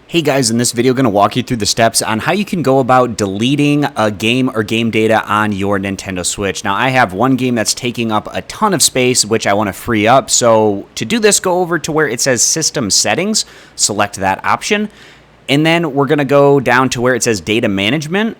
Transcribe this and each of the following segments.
Hey guys, in this video, I'm going to walk you through the steps on how you can go about deleting a game or game data on your Nintendo Switch. Now, I have one game that's taking up a ton of space, which I want to free up. So to do this, go over to where it says System Settings, select that option, and then we're going to go down to where it says Data Management.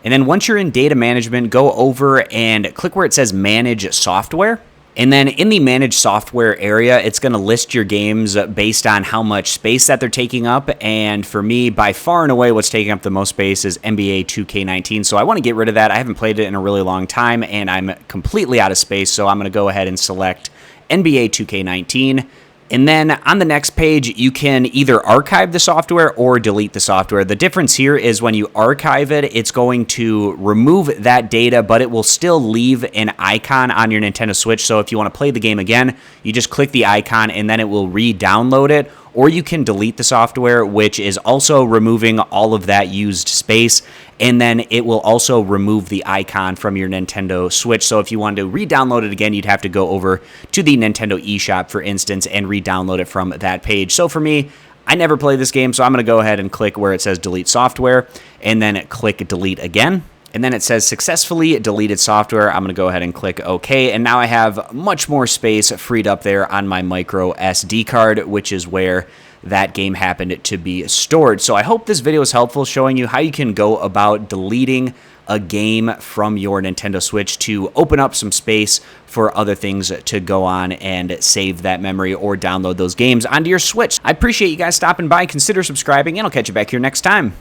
And then once you're in Data Management, go over and click where it says Manage Software. And then in the Manage Software area, it's going to list your games based on how much space that they're taking up. And for me, by far and away, what's taking up the most space is NBA 2K19. So I want to get rid of that. I haven't played it in a really long time, and I'm completely out of space. So I'm going to go ahead and select NBA 2K19. And then on the next page, you can either archive the software or delete the software. The difference here is when you archive it, it's going to remove that data, but it will still leave an icon on your Nintendo Switch. So if you want to play the game again, you just click the icon and then it will re-download it. Or you can delete the software, which is also removing all of that used space. And then it will also remove the icon from your Nintendo Switch. So if you wanted to re-download it again, you'd have to go over to the Nintendo eShop, for instance, and re-download it from that page. So for me, I never play this game, so I'm going to go ahead and click where it says Delete Software, and then click Delete again. And then it says Successfully Deleted Software. I'm going to go ahead and click OK. And now I have much more space freed up there on my micro SD card, which is where that game happened to be stored. So I hope this video is helpful, showing you how you can go about deleting a game from your Nintendo Switch to open up some space for other things to go on and save that memory or download those games onto your Switch. I appreciate you guys stopping by. Consider subscribing, and I'll catch you back here next time.